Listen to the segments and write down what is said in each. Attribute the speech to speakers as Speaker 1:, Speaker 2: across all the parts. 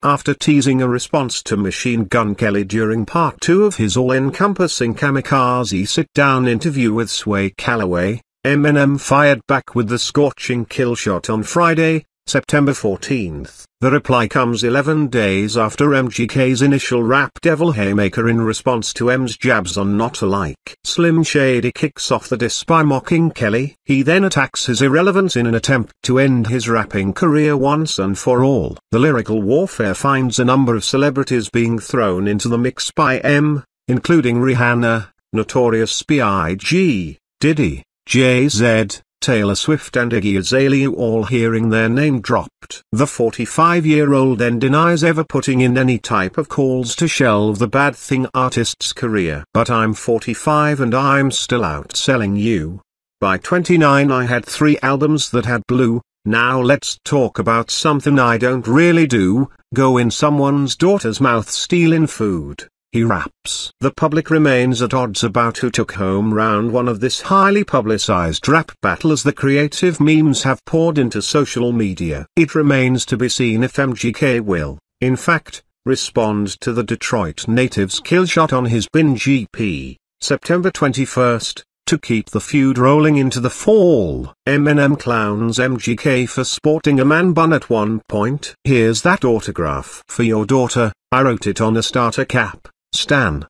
Speaker 1: After teasing a response to Machine Gun Kelly during part 2 of his all-encompassing kamikaze sit-down interview with Sway Calloway, Eminem fired back with the scorching Killshot on Friday, September 14. The reply comes 11 days after MGK's initial rap devil haymaker in response to M's jabs on Not Alike. Slim Shady kicks off the diss by mocking Kelly. He then attacks his irrelevance in an attempt to end his rapping career once and for all. The lyrical warfare finds a number of celebrities being thrown into the mix by M, including Rihanna, Notorious B.I.G., Diddy, Jay-Z, Taylor Swift and Iggy Azalea, all hearing their name dropped. The 45-year-old then denies ever putting in any type of calls to shelve the Bad Thing artist's career. But I'm 45 and I'm still outselling you. By 29 I had 3 albums that had blue. Now let's talk about something I don't really do, go in someone's daughter's mouth stealing food. He raps. The public remains at odds about who took home round 1 of this highly publicized rap battle as the creative memes have poured into social media. It remains to be seen if MGK will, in fact, respond to the Detroit native's Killshot on his binge EP, September 21st, to keep the feud rolling into the fall. Eminem clowns MGK for sporting a man bun at one point. Here's that autograph for your daughter, I wrote it on a starter cap. Stan,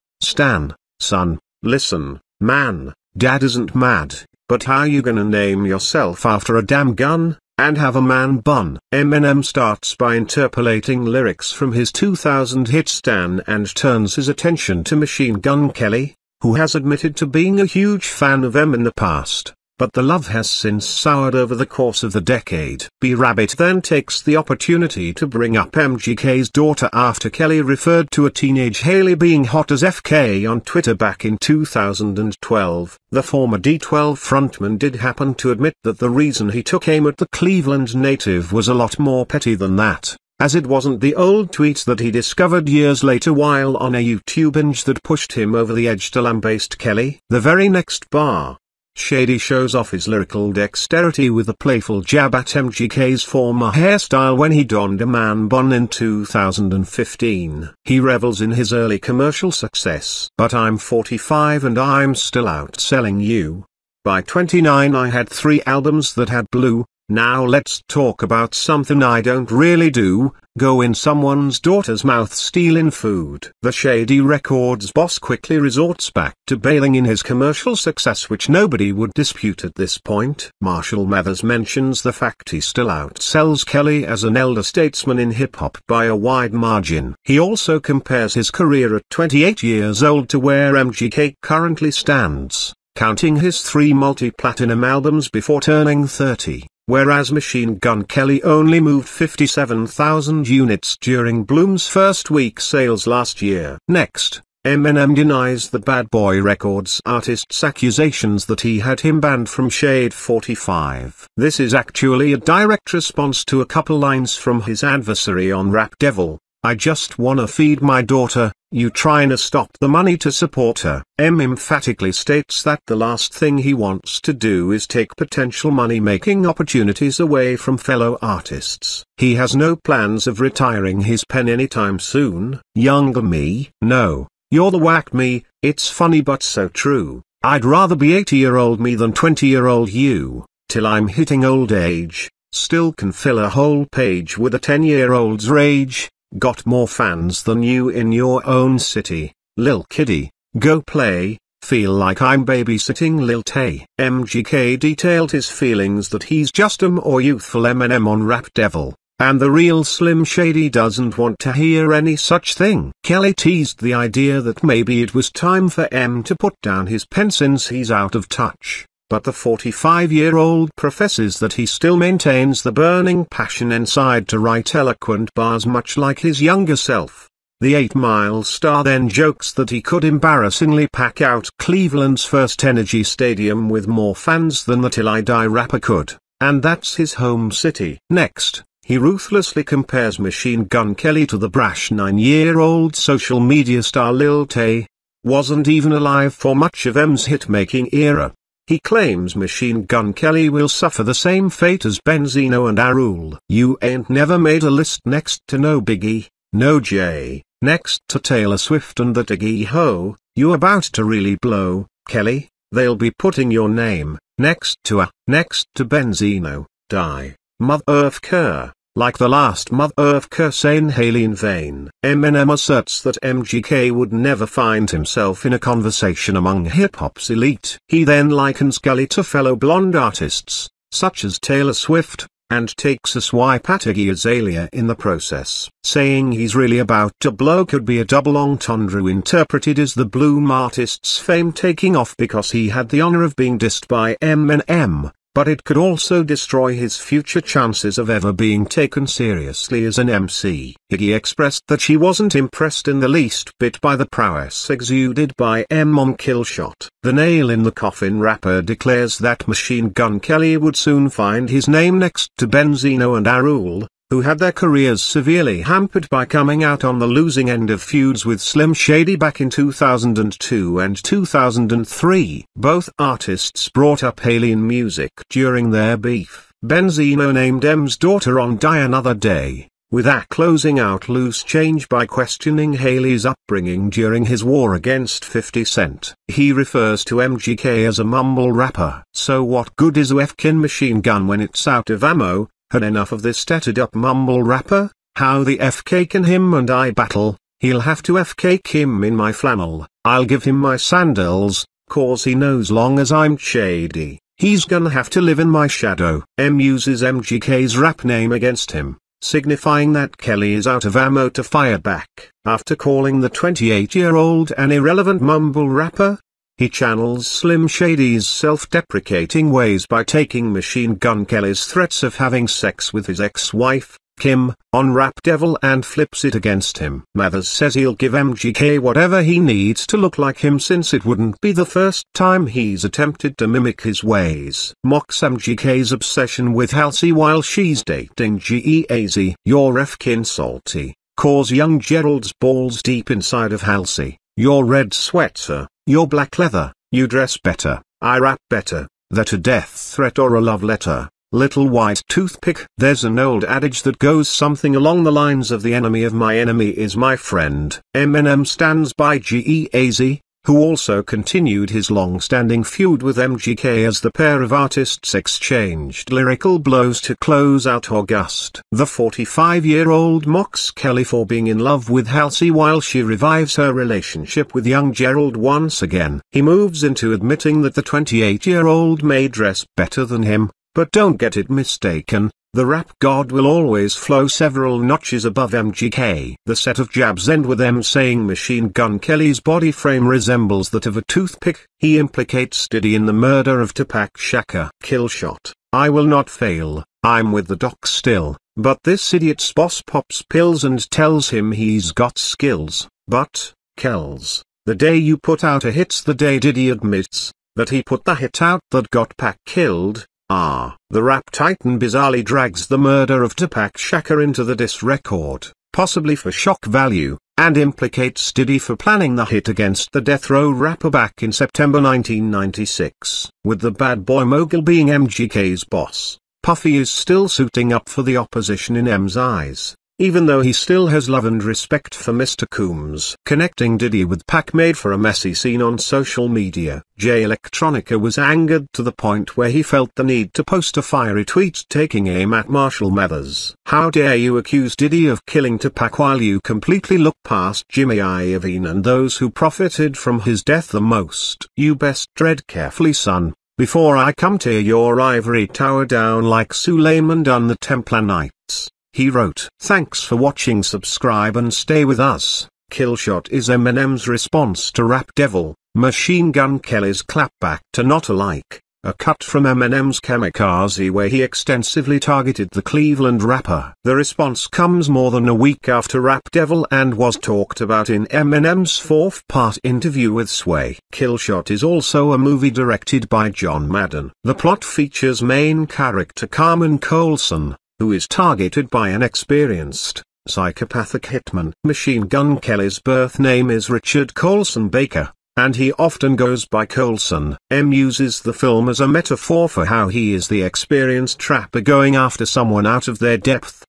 Speaker 1: son, listen, man, dad isn't mad, but how you gonna name yourself after a damn gun, and have a man bun? Eminem starts by interpolating lyrics from his 2000 hit Stan and turns his attention to Machine Gun Kelly, who has admitted to being a huge fan of M in the past, but the love has since soured over the course of the decade. B-Rabbit then takes the opportunity to bring up MGK's daughter after Kelly referred to a teenage Haley being hot as FK on Twitter back in 2012. The former D12 frontman did happen to admit that the reason he took aim at the Cleveland native was a lot more petty than that, as it wasn't the old tweet that he discovered years later while on a YouTube binge that pushed him over the edge to lambaste Kelly. The very next bar, Shady shows off his lyrical dexterity with a playful jab at MGK's former hairstyle when he donned a man bun in 2015. He revels in his early commercial success. But I'm 45 and I'm still outselling you. By 29 I had 3 albums that had blue. Now let's talk about something I don't really do, go in someone's daughter's mouth stealing food. The Shady Records boss quickly resorts back to bailing in his commercial success, which nobody would dispute at this point. Marshall Mathers mentions the fact he still outsells Kelly as an elder statesman in hip-hop by a wide margin. He also compares his career at 28 years old to where MGK currently stands, counting his 3 multi-platinum albums before turning 30. Whereas Machine Gun Kelly only moved 57,000 units during Bloom's first week sales last year. Next, Eminem denies the Bad Boy Records artist's accusations that he had him banned from Shade 45. This is actually a direct response to a couple lines from his adversary on Rap Devil. I just wanna feed my daughter, you tryna stop the money to support her. M emphatically states that the last thing he wants to do is take potential money-making opportunities away from fellow artists. He has no plans of retiring his pen anytime soon. Younger me? No, you're the whack me. It's funny but so true. I'd rather be 80-year-old me than 20-year-old you, till I'm hitting old age. Still can fill a whole page with a 10-year-old's rage. Got more fans than you in your own city, Lil Kiddie, go play, feel like I'm babysitting Lil Tay. MGK detailed his feelings that he's just a more youthful Eminem on Rap Devil, and the real Slim Shady doesn't want to hear any such thing. Kelly teased the idea that maybe it was time for M to put down his pen since he's out of touch. But the 45-year-old professes that he still maintains the burning passion inside to write eloquent bars much like his younger self. The 8 Mile star then jokes that he could embarrassingly pack out Cleveland's first Energy Stadium with more fans than the Till I Die rapper could, and that's his home city. Next, he ruthlessly compares Machine Gun Kelly to the brash 9-year-old social media star Lil Tay. Wasn't even alive for much of M's hit-making era. He claims Machine Gun Kelly will suffer the same fate as Benzino and Arul. You ain't never made a list next to no Biggie, No J. Next to Taylor Swift and the Diggy Ho, you about to really blow, Kelly. They'll be putting your name next to Benzino, die, motherfucker, like the last motherfucker saying Haley in vain. Eminem asserts that MGK would never find himself in a conversation among hip-hop's elite. He then likens Kelly to fellow blonde artists, such as Taylor Swift, and takes a swipe at Iggy Azalea in the process. Saying he's really about to blow could be a double entendre interpreted as the Bloom artist's fame taking off because he had the honor of being dissed by Eminem, but it could also destroy his future chances of ever being taken seriously as an MC. Iggy expressed that she wasn't impressed in the least bit by the prowess exuded by M on Killshot. The nail in the coffin rapper declares that Machine Gun Kelly would soon find his name next to Benzino and Arul, who had their careers severely hampered by coming out on the losing end of feuds with Slim Shady back in 2002 and 2003. Both artists brought up Haley in music during their beef. Benzino named M's daughter on Die Another Day, with A closing out Loose Change by questioning Haley's upbringing during his war against 50 Cent. He refers to MGK as a mumble rapper. So what good is a F-kin machine gun when it's out of ammo? Had enough of this tattered up mumble rapper? How the F-K can him and I battle? He'll have to F-cake him in my flannel. I'll give him my sandals, cause he knows long as I'm shady, he's gonna have to live in my shadow. M uses MGK's rap name against him, signifying that Kelly is out of ammo to fire back. After calling the 28-year-old an irrelevant mumble rapper, he channels Slim Shady's self-deprecating ways by taking Machine Gun Kelly's threats of having sex with his ex-wife, Kim, on Rap Devil and flips it against him. Mathers says he'll give MGK whatever he needs to look like him since it wouldn't be the first time he's attempted to mimic his ways. Mocks MGK's obsession with Halsey while she's dating G-Eazy. You're F-kin salty, cause young Gerald's balls deep inside of Halsey. Your red sweater, your black leather, you dress better, I rap better, that a death threat or a love letter, little white toothpick. There's an old adage that goes something along the lines of the enemy of my enemy is my friend. Eminem stands by G-Eazy, who also continued his long-standing feud with MGK as the pair of artists exchanged lyrical blows to close out August. The 45-year-old mocks Kelly for being in love with Halsey while she revives her relationship with young Gerald once again. He moves into admitting that the 28-year-old may dress better than him, but don't get it mistaken, the rap god will always flow several notches above MGK. The set of jabs end with M saying Machine Gun Kelly's body frame resembles that of a toothpick. He implicates Diddy in the murder of Tupac Shakur. Killshot. I will not fail, I'm with the doc still, but this idiot's boss pops pills and tells him he's got skills. But, Kells, the day you put out a hit's the day Diddy admits that he put the hit out that got Pac killed. The rap titan bizarrely drags the murder of Tupac Shakur into the diss record, possibly for shock value, and implicates Diddy for planning the hit against the death row rapper back in September 1996. With the bad boy mogul being MGK's boss, Puffy is still suiting up for the opposition in M's eyes, even though he still has love and respect for Mr. Coombs. Connecting Diddy with Pac made for a messy scene on social media. Jay Electronica was angered to the point where he felt the need to post a fiery tweet taking aim at Marshall Mathers. How dare you accuse Diddy of killing Tupac while you completely look past Jimmy Iovine and those who profited from his death the most. You best tread carefully, son, before I come tear your ivory tower down like Suleiman done the Templar Knights. He wrote. Thanks for watching, subscribe and stay with us. Killshot is Eminem's response to Rap Devil, Machine Gun Kelly's clapback to Not Alike, a cut from Eminem's Kamikaze where he extensively targeted the Cleveland rapper. The response comes more than a week after Rap Devil and was talked about in Eminem's fourth-part interview with Sway. Killshot is also a movie directed by John Madden. The plot features main character Carmen Coulson, who is targeted by an experienced, psychopathic hitman. Machine Gun Kelly's birth name is Richard Coulson Baker, and he often goes by Coulson. M uses the film as a metaphor for how he is the experienced trapper going after someone out of their depth,